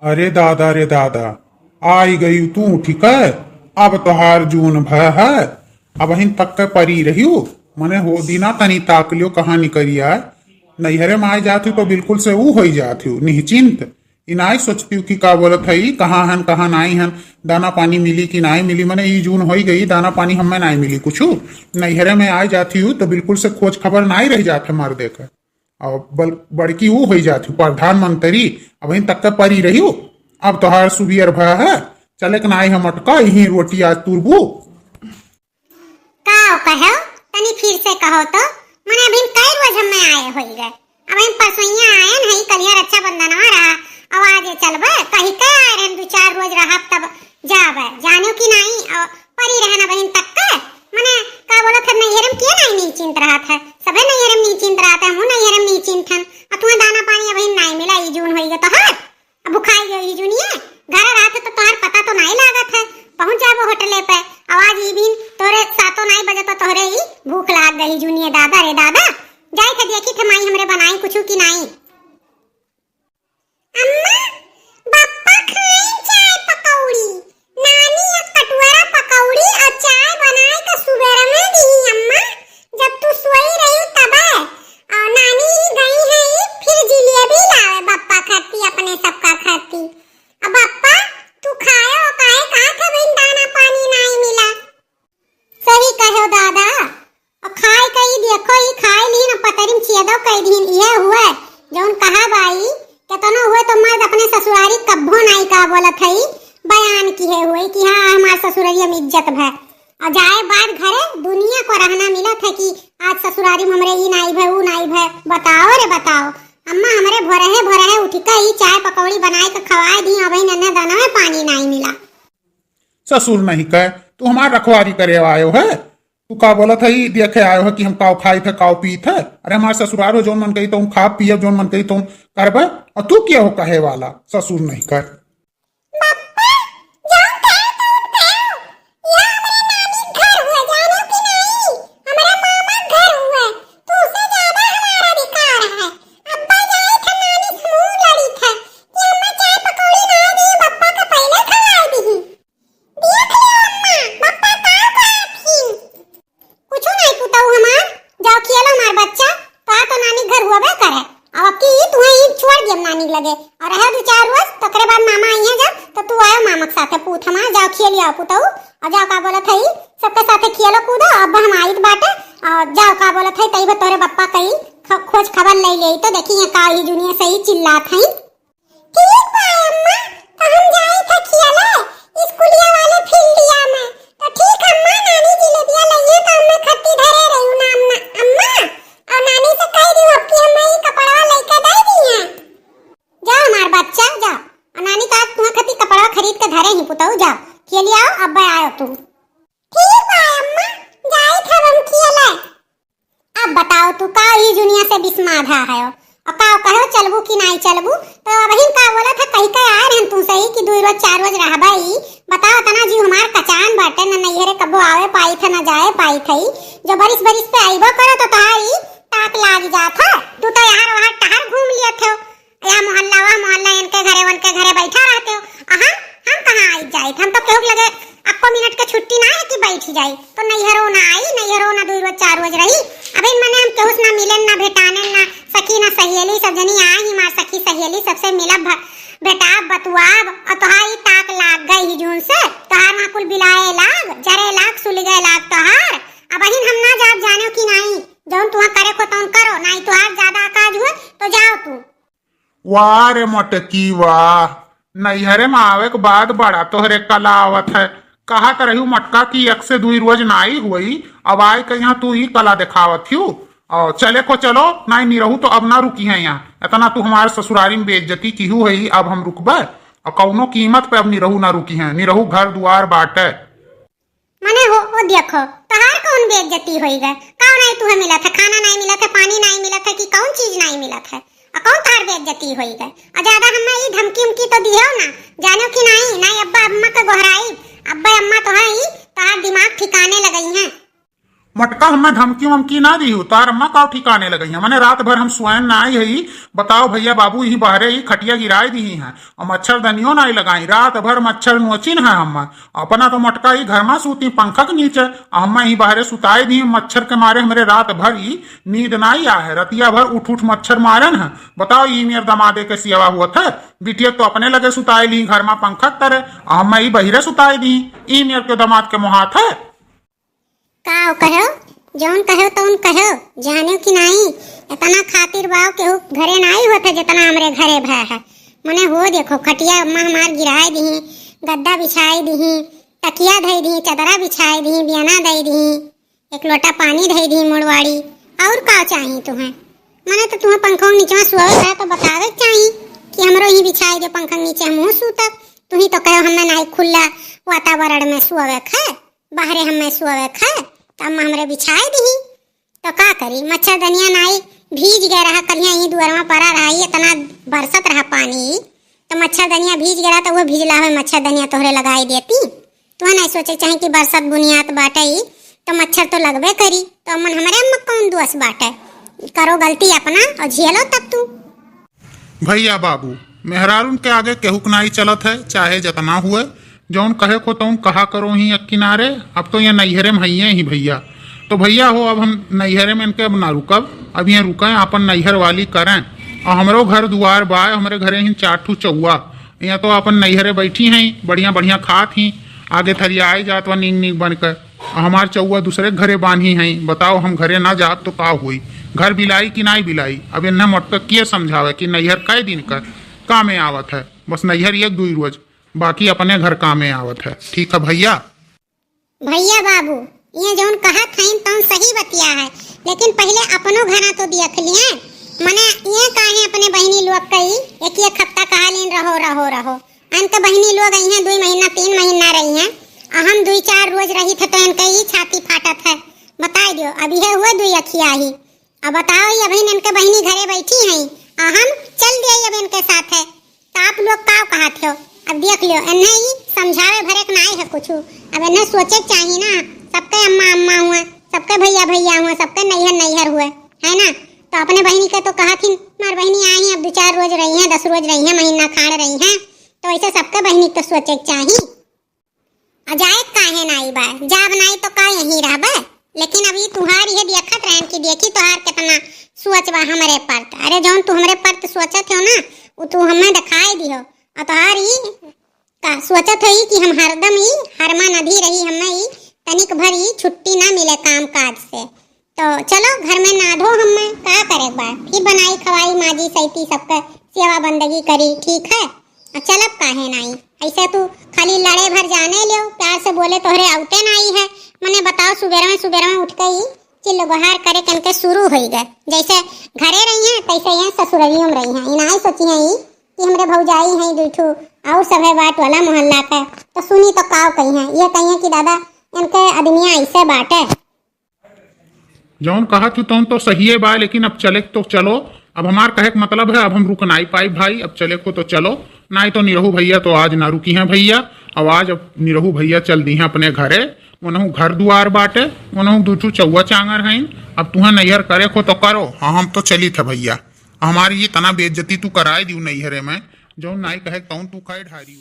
अरे दादा रे दादा, आई गई तू ठीक है। अब तोहार जून भय है। अब हिन तक के परी रही मने हो दिना तनी ताक लियो कहाँ निकरिया। नैहरे में आ जाती तो बिल्कुल से ऊ हो जाती निश्चिंत। इनाई सोचती कि का बोलत है कहाँ हन कहाँ नाई हन, दाना पानी मिली कि नाई मिली। मने ई जून हो गई, दाना पानी हमें नाई मिली कुछ। नैहरे में आ जाती हूँ तो बिल्कुल से खोज खबर नाई रह जाते मार देकर। और बड़की वो हो जाती प्रधानमंत्री। अब इन तक परी रही हो। अब तोहार सुबियर भय है, चले के नाई हम अटका यही रोटी आज तुरबू। कहो तनी फिर से कहो तो। मने अभी कई रोज हम आए होई गए। अब हम परसोइया आए नहीं, कलिया रक्षाबंधनवा रहा। अब आज चलबे कहीं के आए रहन, दो चार रोज रहा तब जाबे। जानो कि नहीं परी रहना बहन तक के। मने का बोलो थे नैहरम के नहीं चिंत रहा था। सबे नैहरम नहीं चिंत रहा था, मु नैहरम नहीं चिंतन। अतुआ दाना पानी अभी नहीं मिला। ई जून होई गए तो हां अब भुखाई गई ई जूनिए। घर रात तो तोहर पता तो नहीं लागत है। पहुंच जाबो होटले पे। आवाज ई बिन तोरे सातो नहीं बजे तो तोहरे ही भूख लाग गई जूनिए। दादा रे दादा जाई के देखी थे माई हमरे बनाई कुछ की नहीं। अम्मा पापा खाई चाय पकौड़ी। नानी एक कटोरा पकौड़ी और चाय बनाए के सुबेरे में दी अम्मा, जब तू सोई रही तब। और नानी गई है फिर जिलेबी लावे पापा खाती अपने सबका खाती। अब पापा तू खायो काहे का था बिन दाना पानी नहीं मिला। सही कहो दादा। और खाए कई देखो ई खाए ली न पतरिम छियदो कई दिन ये हुए जौन कहा बाई केतनो हुए तो मर्द अपने ससुरारी कब्बो नहीं का बोलत हई। बयान की है हुए कि हां हमार ससुरारी में इज्जत है। और जाए बाद घरे दुनिया को रहना मिला था कि आज ससुरारी में हमरे ई नहीं भय ऊ नहीं भय। बताओ रे बताओ। अम्मा हमरे भोरे है उठ के ई चाय पकौड़ी बनाए के खवाए दी। अबे नन्ना दाना में पानी नहीं मिला। ससुर नहीं कह तू हमार रखवारी करे आयो है। तू का बोलत है देखे आयो है कि हम काव खाई थे काव पी थे। अरे हमार ससुराल हो जोन मन कही तो खा पिए जोन मन कही तो करबे। और तू क्या हो कहे वाला ससुर नहीं कर। लगे और रहे दो चार रोज तकरे बाद मामा आई है जब तो तू आयो मामा के साथे पूछ हमा जाओ खेल आओ पुतऊ। और जाओ का बोलत हई सबके साथे खेलो कूदो। अब हम आइत बाटे और जाओ का बोलत हई तई तोरे पप्पा कई खोज खबर ले ले तो देखी का ही दुनिया सही चिल्लात हई। ठीक बा अम्मा तो हम जाई थे खेले स्कूलिया वाले फील्डिया में। तो ठीक अम्मा नानी जिलेबिया लइए तो मैं खट्टी धरे रही हूं ना अम्मा। और नानी से कह दी अपनी अम्मा ही कपड़ा लेके दे दी है। जाओ हमार बच्चा जाओ। नानी का तुम्हारे खातिर कपड़ा खरीद के धरे ही पुतऊ। जाओ खेल आओ अब आयो तुम। ठीक है अम्मा जाई था हम खेले। अब बताओ तू का ही दुनिया से बिस्माधा है और का कहो चलबू कि नहीं चलबू। तो अब हिन का बोला था कहीं का आ रहन तू सही कि दो रोज चार रोज रहबाई। बताओ तना जी हमार कचान बाटे न नैहरे कबो आवे पाई था न जाए पाई थई। जो बरिस पे आइबो करो तो तारी ताक लाग जाता। तू तो यार वहां टहर घूम लिया थे या मोहल्ला इनके घरे बैठा रहते हो। हम कहाँ आई जाए। हम तो केहू लगे आपको मिनट के छुट्टी ना है कि बैठी जाए। तो नैहरो ना आई नैहरो ना दो रोज चार रोज रही। अबे मने हम केहू ना मिलन ना भेटाने ना सखी ना सहेली सब जनी आई ही मार सखी सहेली सबसे मिलब बेटाब बतुआब। और तोहारी ताक लाग गई ही जून से तोहार ना कुल बिलाए लाग जरे लाग सुल गए लाग तोहार। अब हम ना जाब जानो कि नहीं जौन तुहा करे को तौन करो नहीं तोहार ज्यादा काज हुए तो जाओ तू। वाह रे मटकी वाह, नैहरे में आवे के बाद बड़ा तोहरे कला आवत है। कहा कर रही मटका की एक से दुई रोज नाई हुई। अब आए के यहाँ तू ही कला दिखावत हूँ। और चले को चलो नहीं रहू तो अब ना रुकी है यहाँ। इतना तू हमारे ससुरारी में बेइज्जती की हुई है अब हम रुकबे। और कौनो कीमत पे अब निरहू ना रुकी है। निरहू घर दुआर बाटे मने हो देखो तहार कौन बेइज्जती होई गए। कौन नहीं तुम्हें मिला था खाना नहीं मिला था पानी नहीं मिला था कि कौन चीज नहीं मिला था। कौन तार बेइज्जती होई गए। और ज्यादा हमें ये धमकी उमकी तो दियो ना जानो कि नहीं अब्बा अम्मा का गोहराई। अब्बा अम्मा तो है ही तार दिमाग ठिकाने लगई हैं। मटका हमें धमकी वमकी ना दी हो तार अम्मा का ठिकाने लगी है मैंने रात भर हम स्वयं ना आई है बताओ भैया बाबू ही बाहरे ही खटिया गिराए दी हैं और मच्छर दनियो ना लगाई रात भर मच्छर नोचिन है हम अपना तो मटका ही घर में सूती पंखा के नीचे हम ही बाहरे सुताई दी मच्छर के मारे हमारे रात भर ही नींद ना ही आ है रतिया भर उठ उठ मच्छर मारन है बताओ ये मेरे दमादे के सियावा हुआ था बिटिया तो अपने लगे सुताई ली घर में पंखा तरह हम ही बहिरे सुताई दी ई मेरे के दमाद के मुहात है का कहो जौन कहो तौन कहो जाने की नहीं इतना खातिर बाव के घरे नहीं होता जितना हमरे घरे भय है मने हो देखो खटिया अम्मा हमार गिराए दी गद्दा बिछाई दी तकिया धई दी चदरा बिछाई दी बियाना दई दी एक लोटा पानी धई दी मुड़वाड़ी और का चाहिए तुम्हें मने तो तुम्हें पंखों नीचे सोए है तो बतावे चाहिए कि हमरो ही बिछाई दे पंखा नीचे मुंह सूतब तुम ही तो कहो हमें नहीं खुला वातावरण में सोवे है बाहरे हमें सोवे है तब हमरे बिछाए दी तो का करी मच्छरदनिया नाई भीज गया रहा कलिया ही दुआर में पड़ा रहा इतना बरसत रहा पानी तो मच्छरदनिया भीज गया तो वो भिजला हुआ मच्छरदनिया तोहरे लगाई देती तो नहीं सोचे चाहे कि बरसत बुनियाद बाटे ही तो मच्छर तो लगबे करी तो मन हमारे अम्मा कौन दोष बाटे करो गलती अपना और झेलो तब तू भैया बाबू मेहरारून के आगे केहू नहीं चलत है चाहे जितना हुए जौन कहे को तौन कहा करो ही किनारे अब तो ये नैहरे में है ही भैया तो भैया हो अब हम नैहरे में इनके अब ना रुकब अब यहाँ रुकें अपन नैहर वाली करें और हमरो घर दुआर बाय हमारे घरे ही 4 ठू चौवा यहाँ तो अपन नैहरे बैठी हैं बढ़िया बढ़िया खात ही आगे थरिया आई जात व नींग नींग बनकर हमार चौवा दूसरे घरे बांधी हैं बताओ हम घरे ना जात तो का हुई घर बिलाई कि नहीं बिलाई अब इन्हें मटक किए समझावे कि नैहर कई दिन का कामे आवत है बस नैहर 1-2 रोज बाकी अपने घर कामे आवत है ठीक है भैया भैया बाबू ये जौन कहा था तौन सही बतिया है लेकिन पहले अपनो घरा तो देख लिए मने ये काहे अपने बहनी लोग कई एक हफ्ता कहा लेन रहो रहो रहो अंत बहनी लोग आई हैं 2 महीना 3 महीना रही हैं हम 2-4 रोज रही थे तो इनके ही छाती फाटत है बता दियो अभी है हुए 2 अखिया ही अब बताओ ये अभी इनके बहनी घरे बैठी हैं हम चल दिए अब इनके साथ है तो आप लोग का कहा थे अब देख लियो इन्हें ही समझावे भरे के नहीं है कुछ अब इन्हें सोचे चाहिए ना सबके अम्मा अम्मा हुए सबके भैया भैया हुए सबके नैहर नैहर हुए है ना तो अपने बहनी के तो कहा थी मार बहनी आई है अब 2-4 रोज रही हैं 10 रोज रही हैं महीना खाड़ रही हैं तो ऐसे सबके बहनी तो सोचे चाहिए अजाए काहे नहीं बा जाब नहीं तो का यहीं रहबे लेकिन अभी तुम्हारी है देखत रहन की देखी तोहार कितना सोच बा हमरे पर अरे जौन तू हमरे पर सोचत हो ना वो तू हमें दिखाई दियो अतहारी का सोचत है कि हम हरदम ही हरमा नदी रही हमें ही तनिक भर ही छुट्टी ना मिले काम काज से तो चलो घर में ना धो हमें का करे बा फिर बनाई खवाई माजी सैती सबका सेवा बंदगी करी ठीक है चलब काहे नहीं ऐसे तू खाली लड़े भर जाने लियो प्यार से बोले तोहरे आउटे नहीं है मने बताओ सुबेर में उठ के ही चिल्लो बहार करे कनके शुरू हो गए जैसे घरे रही हैं तैसे यहाँ ससुरलियों में रही हैं इनाई सोची हैं कि हमरे भौजाई हैं 2 ठू और सभे बाट वाला मोहल्ला का तो सुनी तो काव कही है ये कही है कि दादा इनके आदमिया ऐसे बाटे जौन कहा तू तौन तो सही है बा लेकिन अब चले तो चलो अब हमार कहे का मतलब है अब हम रुक नहीं पाई भाई अब चले को तो चलो नहीं तो निरहू भैया तो आज ना रुकी हैं भैया अब आज अब निरहू भैया चल दी हैं अपने घरे उन्होंने घर दुआर बाटे उन्होंने 2 ठू चौवा चांगर हैं अब तुम्हें नैहर करे को तो करो हाँ हम तो चली थे भैया हमारी ये तना बेइज्जती तू कराए दी नैहरे में जो नहीं कहे तौन तू कहे ढारी